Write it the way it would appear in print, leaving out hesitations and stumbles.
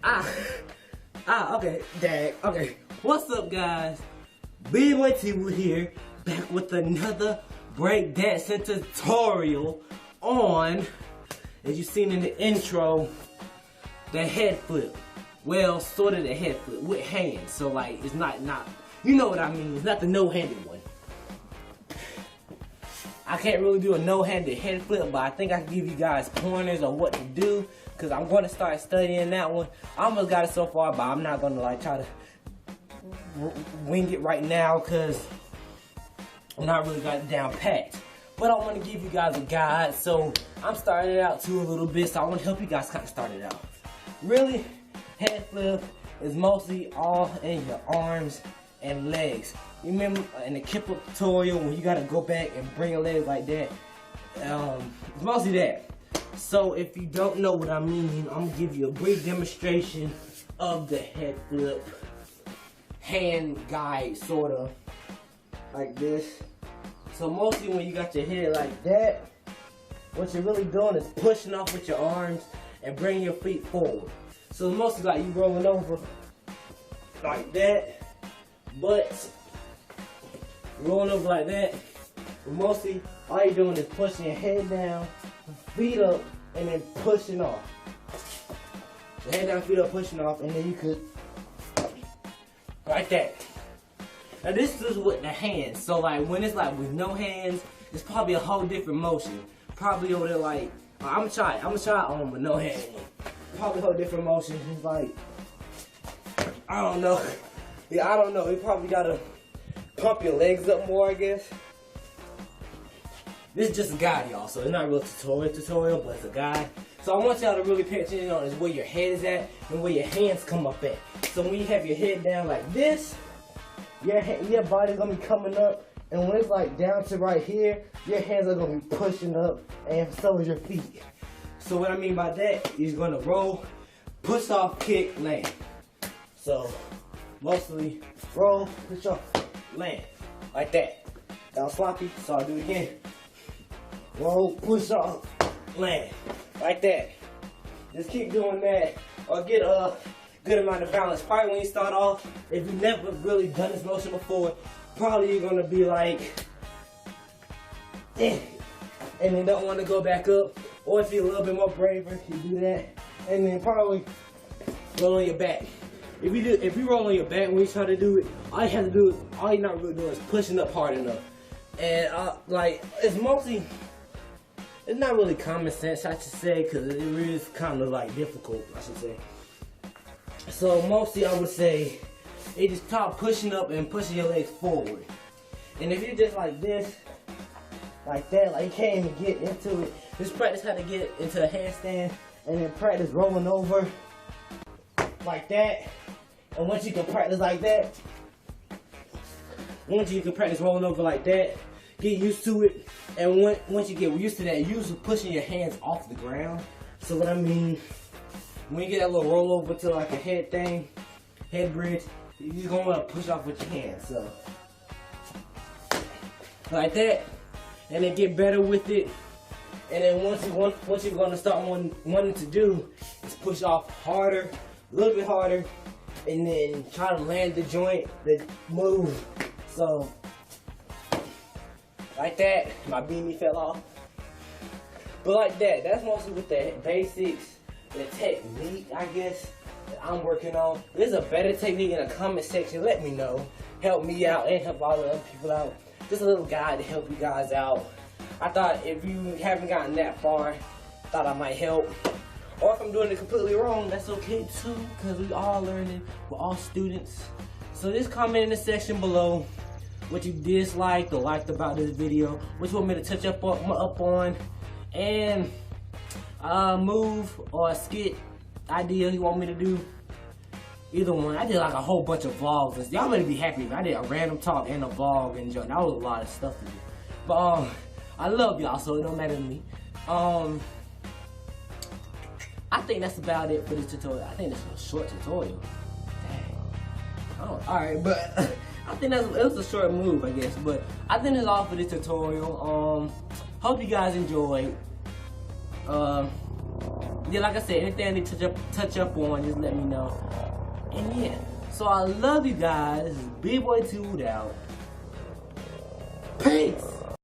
Okay, dang, okay. What's up, guys? Big Boy T-Woo here, back with another breakdancing tutorial on, as you've seen in the intro, the head flip. Well, sort of the head flip with hands. So like, it's not, you know what I mean? It's not the no-handed one. I can't really do a no-handed head flip, but I think I can give you guys pointers on what to do, because I'm going to start studying that one. I almost got it so far, but I'm not going to like try to wing it right now, because I'm not really got it down packed. But I want to give you guys a guide, so I'm starting it out too a little bit, so I want to help you guys kind of start it out. Really, head flip is mostly all in your arms and legs. You remember in the Kip-Up tutorial when you gotta go back and bring your legs like that? It's mostly that. So if you don't know what I mean, I'm gonna give you a brief demonstration of the head flip hand guide, sorta like this. So mostly when you got your head like that, what you're really doing is pushing off with your arms and bringing your feet forward. So it's mostly like you rolling over like that, but rolling over like that. But mostly all you're doing is pushing your head down, feet up, and then pushing off. So head down, feet up, pushing off, and then you could like that. Now this is with the hands. So like when it's like with no hands, it's probably a whole different motion. Probably over there like I'm gonna try on with no hands. Probably a whole different motion. It's like I don't know. Yeah, I don't know. You probably gotta pump your legs up more, I guess. This is just a guide, y'all, so it's not a real tutorial, but it's a guide. So I want y'all to really pay attention on is where your head is at and where your hands come up at. So when you have your head down like this, your body's gonna be coming up, and when it's like down to right here, your hands are gonna be pushing up, and so is your feet. So what I mean by that is you're gonna roll, push off, kick, land. So mostly roll, push off, land, like that. That was sloppy, so I'll do it again. Roll, push off, land, like that. Just keep doing that, or get a good amount of balance. Probably when you start off, if you've never really done this motion before, probably you're gonna be like, and then don't want to go back up. Or if you're a little bit more braver, you do that, and then probably roll on your back. If you roll on your back when you try to do it, all you're not really doing is pushing up hard enough. And like it's not really common sense, I should say, because it really is kind of like difficult, I should say. So mostly I would say, you just start pushing up and pushing your legs forward. And if you're just like this, like that, like you can't even get into it, just practice how to get into a handstand, and then practice rolling over like that. And once you can practice like that, once you can practice rolling over like that, get used to it. And once you get used to that, usually pushing your hands off the ground. So what I mean, when you get that little roll over to like a head thing, head bridge, you're just gonna want to push off with your hands. So like that, and then get better with it. And then once you're gonna start wanting to do is push off harder, a little bit harder, and then try to land the joint, the move. So like that. My beanie fell off. But like that, that's mostly with the basics, the technique, I guess, that I'm working on. If there's a better technique in the comment section, let me know. Help me out and help all the other people out. Just a little guide to help you guys out. I thought if you haven't gotten that far, thought I might help. Or if I'm doing it completely wrong, that's okay too, because we all learning, we're all students. So just comment in the section below what you disliked or liked about this video, what you want me to touch up on, and move or a skit idea you want me to do. Either one. I did like a whole bunch of vlogs. Y'all better be happy. I did a random talk and a vlog and that was a lot of stuff to do. But I love y'all, so it don't matter to me. I think that's about it for this tutorial. I think this is a short tutorial. Dang. Oh, alright, but I think it was a short move, I guess. But I think that's all for this tutorial. Hope you guys enjoyed. yeah, like I said, anything I need to touch up on, just let me know. And yeah, so I love you guys. B-Boy 2'd out. Peace.